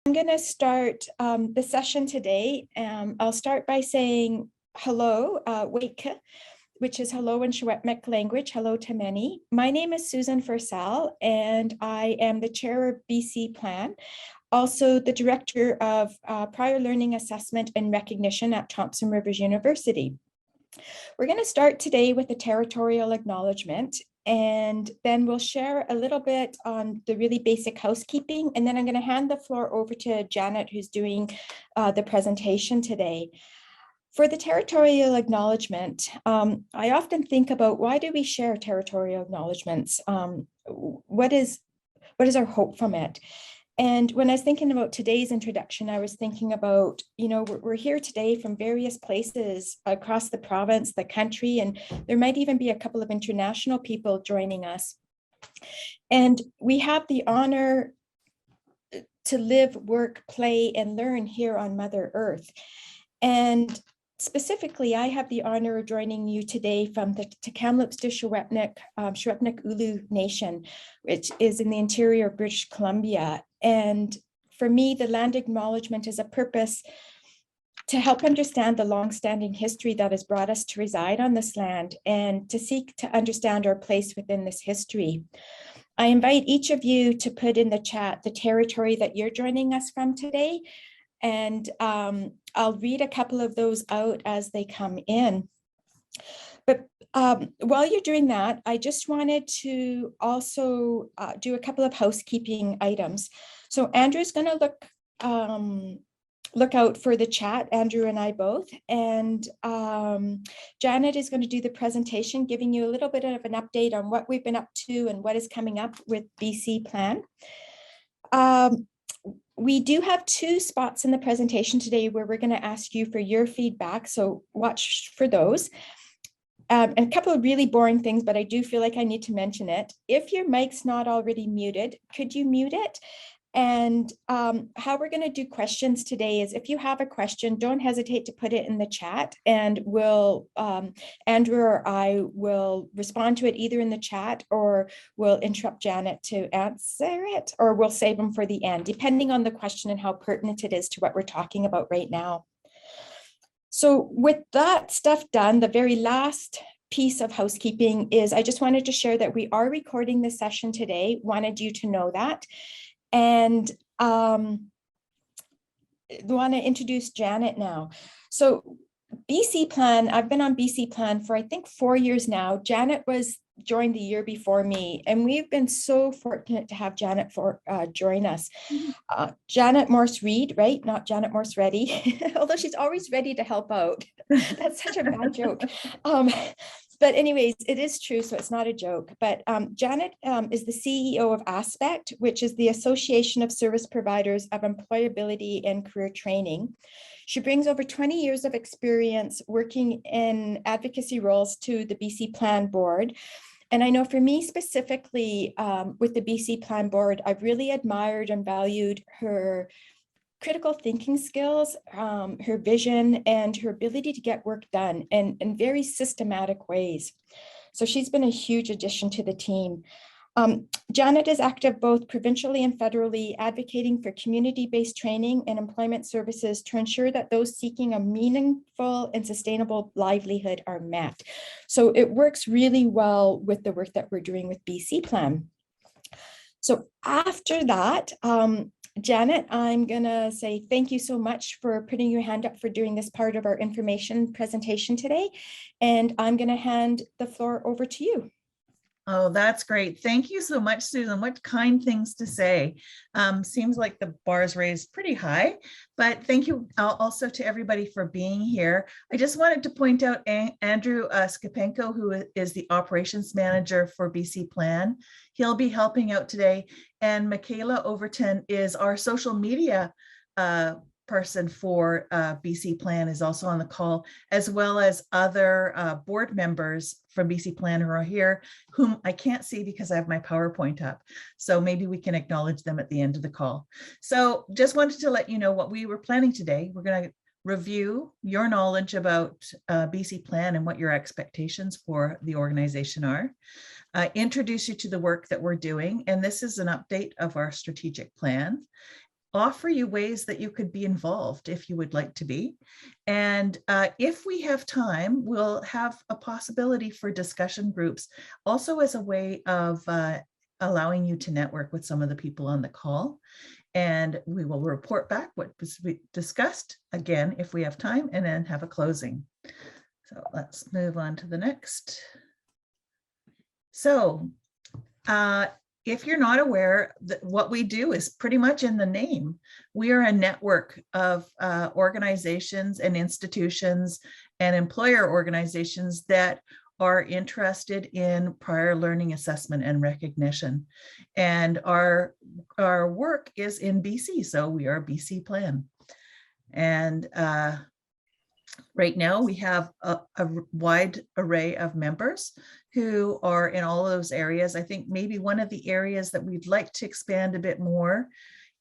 I'm going to start the session today. I'll start by saying hello, Wake, which is hello in Secwepemc language, hello to many. My name is Susan Fursall, and I am the chair of BCPLAN, also the director of prior learning assessment and recognition at Thompson Rivers University. We're going to start today with the Territorial Acknowledgement, and then we'll share a little bit on the really basic housekeeping, and then I'm going to hand the floor over to Janet, who's doing the presentation today. For the Territorial Acknowledgement, I often think about, why do we share territorial acknowledgements? What is our hope from it? And when I was thinking about today's introduction, I was thinking about, we're here today from various places across the province, the country, and there might even be a couple of international people joining us. And we have the honor to live, work, play, and learn here on Mother Earth. And specifically, I have the honor of joining you today from the Kamloops to Secwepemc Ulu Nation, which is in the interior of British Columbia. And for me, the land acknowledgement is a purpose to help understand the longstanding history that has brought us to reside on this land and to seek to understand our place within this history. I invite each of you to put in the chat the territory that you're joining us from today, and I'll read a couple of those out as they come in. But while you're doing that, I just wanted to also do a couple of housekeeping items. So Andrew's going to look out for the chat, Andrew and I both, and Janet is going to do the presentation, giving you a little bit of an update on what we've been up to and what is coming up with BCPLAN. We do have 2 spots in the presentation today where we're going to ask you for your feedback, so watch for those. And a couple of really boring things, but I do feel like I need to mention it. If your mic's not already muted, could you mute it? And how we're going to do questions today is, if you have a question, don't hesitate to put it in the chat, and we'll Andrew or I will respond to it either in the chat, or we'll interrupt Janet to answer it, or we'll save them for the end, depending on the question and how pertinent it is to what we're talking about right now. So with that stuff done, the very last piece of housekeeping is, I just wanted to share that we are recording this session today. Wanted you to know that. And I want to introduce Janet now. So BCPLAN, I've been on BCPLAN for I think 4 years now. Janet joined the year before me, and we've been so fortunate to have Janet join us. Janet Morse-Reid, right? Not Janet Morse-Ready, although she's always ready to help out. That's such a bad joke. But anyways, it is true, so it's not a joke. But Janet is the CEO of Aspect, which is the Association of Service Providers of Employability and Career Training. She brings over 20 years of experience working in advocacy roles to the BCPLAN board. And I know for me specifically, with the BCPLAN board, I've really admired and valued her critical thinking skills, her vision, and her ability to get work done in very systematic ways. So she's been a huge addition to the team. Janet is active both provincially and federally, advocating for community-based training and employment services to ensure that those seeking a meaningful and sustainable livelihood are met. So it works really well with the work that we're doing with BCPLAN. So after that, Janet, I'm going to say thank you so much for putting your hand up for doing this part of our information presentation today. And I'm going to hand the floor over to you. Oh, that's great. Thank you so much, Susan. What kind things to say. Seems like the bar is raised pretty high, but thank you also to everybody for being here. I just wanted to point out Andrew Skapenko, who is the operations manager for BCPLAN. He'll be helping out today. And Michaela Overton is our social media person for BCPLAN, is also on the call, as well as other board members from BCPLAN who are here, whom I can't see because I have my PowerPoint up. So maybe we can acknowledge them at the end of the call. So just wanted to let you know what we were planning today. We're going to review your knowledge about BCPLAN and what your expectations for the organization are. Introduce you to the work that we're doing. And this is an update of our strategic plan. offer you ways that you could be involved if you would like to be. And if we have time, we'll have a possibility for discussion groups, also as a way of allowing you to network with some of the people on the call. And we will report back what was discussed again, if we have time, and then have a closing. So let's move on to the next. So if you're not aware, that what we do is pretty much in the name. We are a network of organizations and institutions and employer organizations that are interested in prior learning assessment and recognition. And our work is in BC, so we are BCPLAN. And right now we have a wide array of members who are in all of those areas. I think maybe one of the areas that we'd like to expand a bit more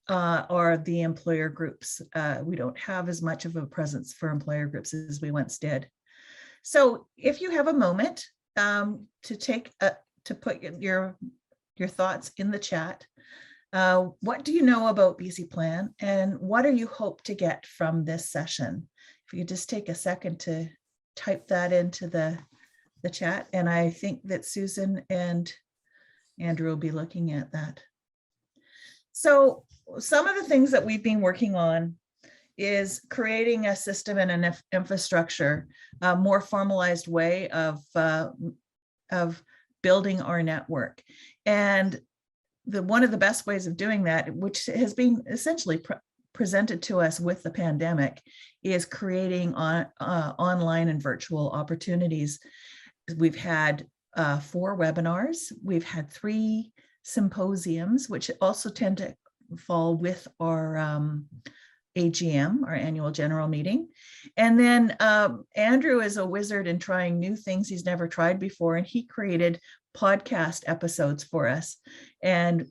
are the employer groups. We don't have as much of a presence for employer groups as we once did. So if you have a moment to put your thoughts in the chat, what do you know about BCPLAN, and what do you hope to get from this session? If you could just take a second to type that into the chat, and I think that Susan and Andrew will be looking at that. So some of the things that we've been working on is creating a system and an infrastructure, a more formalized way of building our network. And one of the best ways of doing that, which has been essentially presented to us with the pandemic, is creating online and virtual opportunities. We've had 4 webinars, we've had 3 symposiums, which also tend to fall with our AGM, our annual general meeting. And then Andrew is a wizard in trying new things he's never tried before, and he created podcast episodes for us. And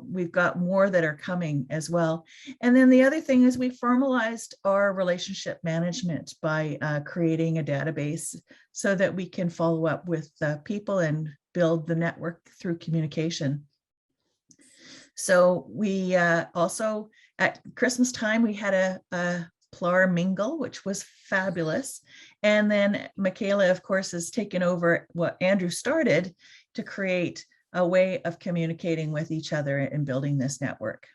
we've got more that are coming as well. And then the other thing is we formalized our relationship management by creating a database so that we can follow up with people and build the network through communication. So we also, at Christmas time, we had a PLAR mingle, which was fabulous. And then Michaela, of course, has taken over what Andrew started to create a way of communicating with each other and building this network.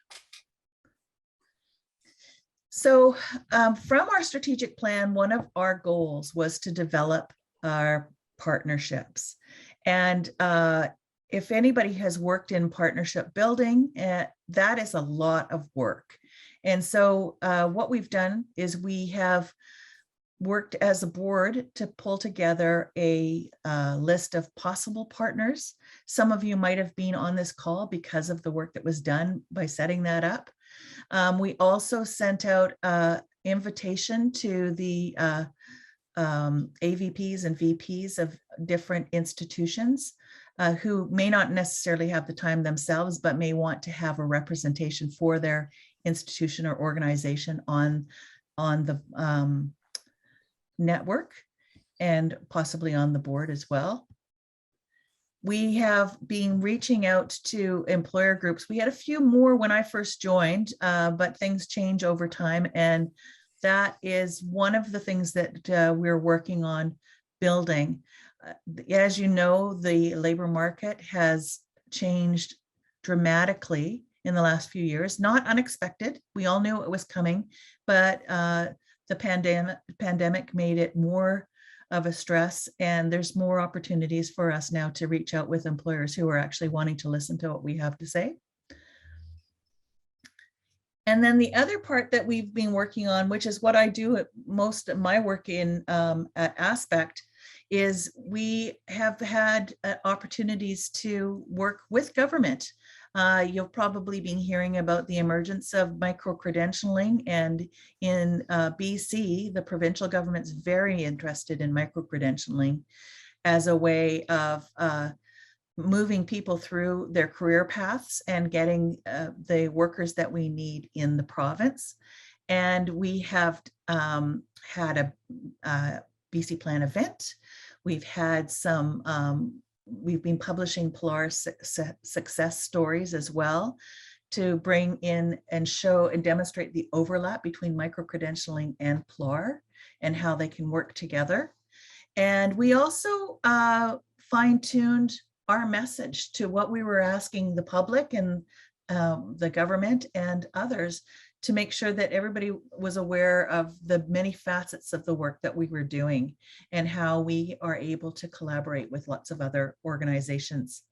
So from our strategic plan, one of our goals was to develop our partnerships. And if anybody has worked in partnership building, that is a lot of work. And so what we've done is we have worked as a board to pull together a list of possible partners. Some of you might have been on this call because of the work that was done by setting that up. We also sent out an invitation to the AVPs and VPs of different institutions who may not necessarily have the time themselves, but may want to have a representation for their institution or organization on the network and possibly on the board as well. We have been reaching out to employer groups. We had a few more when I first joined, but things change over time. And that is one of the things that we're working on building. As you know, the labor market has changed dramatically in the last few years, not unexpected. We all knew it was coming, but the pandemic made it more of a stress, and there's more opportunities for us now to reach out with employers who are actually wanting to listen to what we have to say. And then the other part that we've been working on, which is what I do at most of my work in at Aspect, is we have had opportunities to work with government. You'll probably be hearing about the emergence of micro-credentialing, and in BC, the provincial government's very interested in micro-credentialing as a way of moving people through their career paths and getting the workers that we need in the province. And we have had a BCPLAN event. We've had some, we've been publishing PLAR success stories as well. to bring in and show and demonstrate the overlap between micro-credentialing and PLAR and how they can work together. And we also fine-tuned our message to what we were asking the public and the government and others to make sure that everybody was aware of the many facets of the work that we were doing and how we are able to collaborate with lots of other organizations.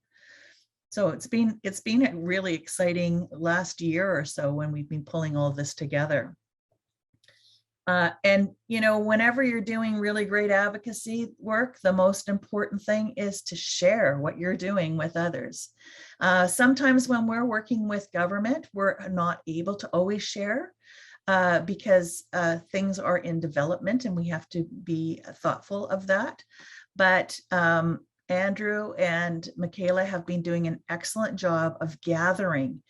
So it's been a really exciting last year or so when we've been pulling all of this together. And, you know, whenever you're doing really great advocacy work, the most important thing is to share what you're doing with others. Sometimes when we're working with government, we're not able to always share because things are in development and we have to be thoughtful of that. But Andrew and Michaela have been doing an excellent job of gathering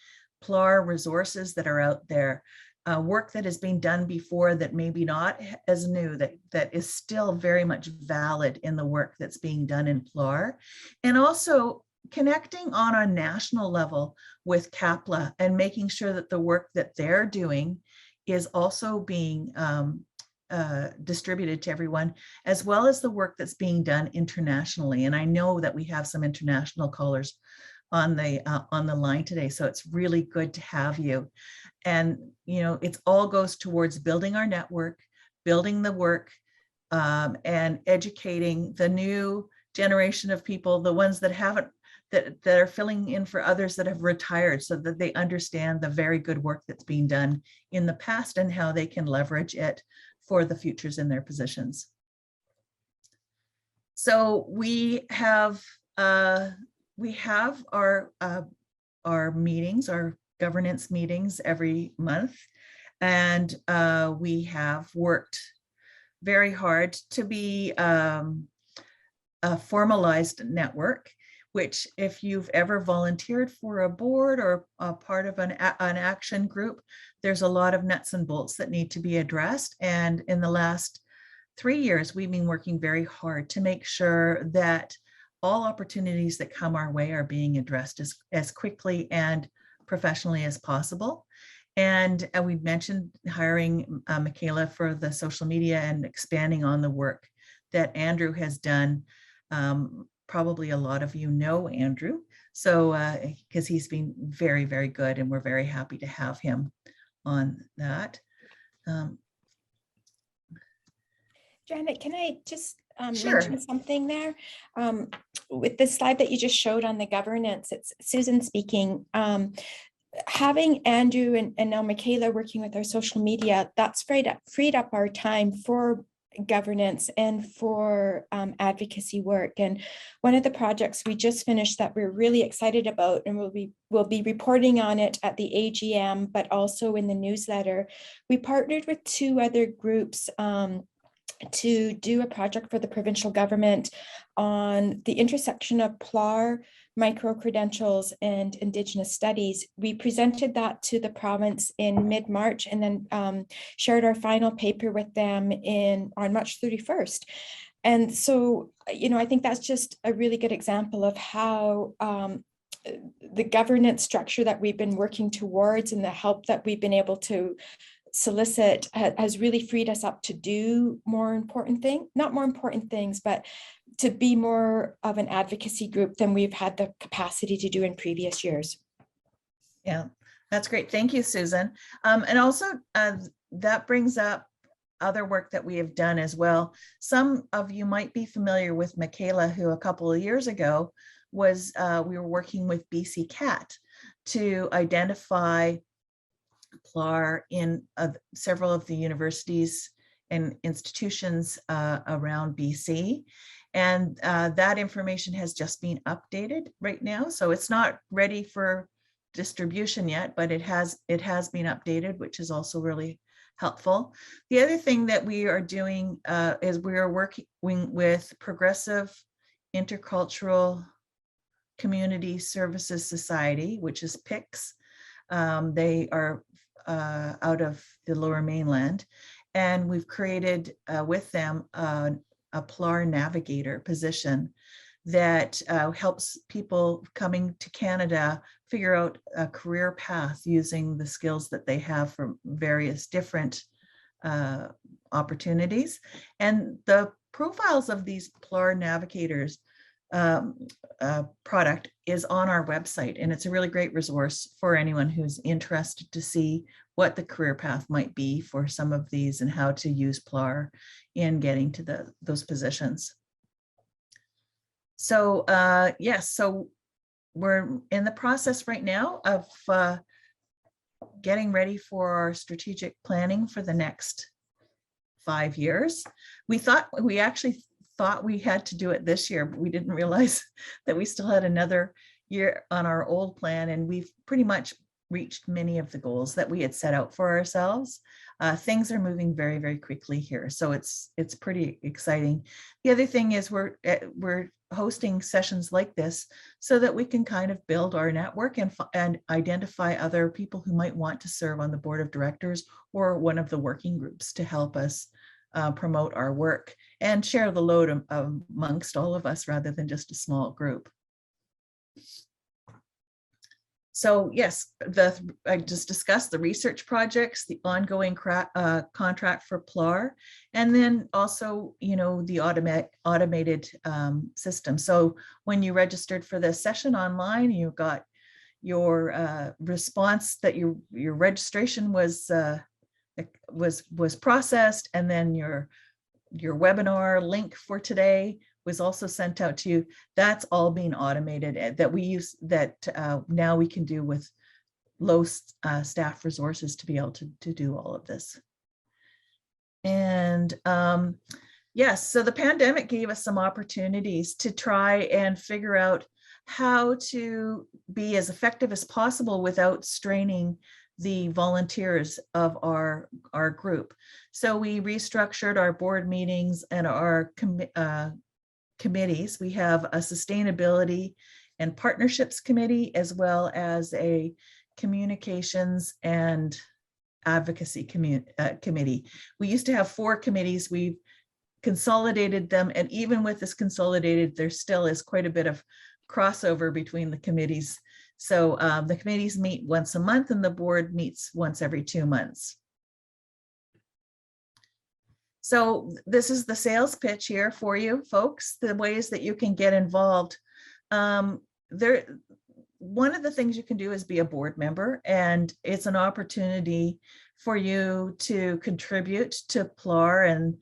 PLAR resources that are out there. Work that has been done before that maybe not as new, that is still very much valid in the work that's being done in PLAR, and also connecting on a national level with CAPLA and making sure that the work that they're doing is also being distributed to everyone, as well as the work that's being done internationally. And I know that we have some international callers on the line today, so it's really good to have you. And, you know, it all goes towards building our network, building the work, and educating the new generation of people, the ones that haven't, that are filling in for others that have retired, so that they understand the very good work that's being done in the past and how they can leverage it for the futures in their positions. So we have our meetings, our governance meetings every month. And we have worked very hard to be a formalized network, which if you've ever volunteered for a board or a part of an action group, there's a lot of nuts and bolts that need to be addressed. And in the last 3 years, we've been working very hard to make sure that all opportunities that come our way are being addressed as quickly and professionally as possible. And we've mentioned hiring Michaela for the social media and expanding on the work that Andrew has done. Probably a lot of you know Andrew, so because he's been very, very good, and we're very happy to have him on that. Janet, can I just Sure. mention something there? With the slide that you just showed on the governance, it's Susan speaking. Having Andrew and now Michaela working with our social media, that's freed up our time for governance and for advocacy work. And one of the projects we just finished that we're really excited about, and we'll be reporting on it at the AGM, but also in the newsletter, we partnered with 2 other groups to do a project for the provincial government on the intersection of PLAR, micro-credentials, and Indigenous studies. We presented that to the province in mid-March and then shared our final paper with them on March 31st. And so, you know, I think that's just a really good example of how the governance structure that we've been working towards and the help that we've been able to solicit has really freed us up to do more important things, not more important things, but to be more of an advocacy group than we've had the capacity to do in previous years. Yeah, that's great. Thank you, Susan. And also that brings up other work that we have done as well. Some of you might be familiar with Michaela, who a couple of years ago was, we were working with BCCAT to identify PLAR in several of the universities and institutions around BC. And that information has just been updated right now. So it's not ready for distribution yet, but it has been updated, which is also really helpful. The other thing that we are doing is we are working with Progressive Intercultural Community Services Society, which is PICS. They are out of the Lower Mainland, and we've created with them a PLAR navigator position that helps people coming to Canada figure out a career path using the skills that they have from various different opportunities. And the profiles of these PLAR navigators product is on our website, and it's a really great resource for anyone who's interested to see what the career path might be for some of these and how to use PLAR in getting to those positions. So yes, so we're in the process right now of getting ready for our strategic planning for the next 5 years. We actually thought we had to do it this year, but we didn't realize that we still had another year on our old plan, and we've pretty much reached many of the goals that we had set out for ourselves. Things are moving very, very quickly here, so it's pretty exciting. The other thing is we're hosting sessions like this so that we can kind of build our network and identify other people who might want to serve on the board of directors or one of the working groups to help us promote our work and share the load amongst all of us rather than just a small group. So yes, I just discussed the research projects, the ongoing contract for PLAR, and then also, you know, the automated system. So when you registered for this session online, you got your response that your registration was processed, and then your webinar link for today was also sent out to you. That's all being automated that we use, that now we can do with low staff resources to be able to do all of this. And yes, so the pandemic gave us some opportunities to try and figure out how to be as effective as possible without straining the volunteers of our group. So we restructured our board meetings and our committees. We have a sustainability and partnerships committee, as well as a communications and advocacy committee. We used to have 4 committees. We've consolidated them, and even with this consolidated, there still is quite a bit of crossover between the committees. So the committees meet once a month and the board meets once every 2 months. So this is the sales pitch here for you folks, the ways that you can get involved. One of the things you can do is be a board member, and it's an opportunity for you to contribute to PLAR and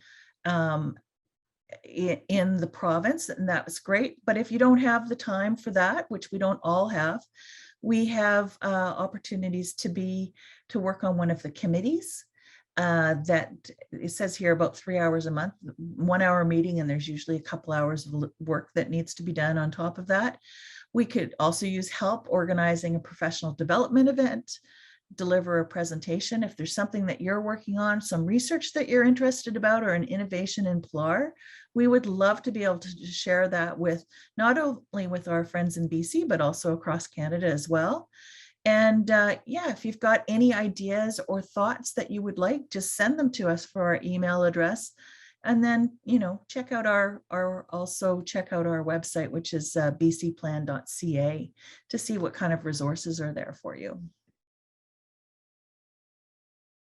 in the province, and that was great. But if you don't have the time for that, which we don't all have, we have opportunities to work on one of the committees. That it says here about 3 hours a month, 1 hour meeting, and there's usually a couple hours of work that needs to be done on top of that. We could also use help organizing a professional development event, deliver a presentation. If there's something that you're working on, some research that you're interested about, or an innovation in PLAR, we would love to be able to share that with not only with our friends in BC, but also across Canada as well. And yeah, if you've got any ideas or thoughts that you would like, just send them to us for our email address. And then, you know, check out our website, which is bcplan.ca, to see what kind of resources are there for you.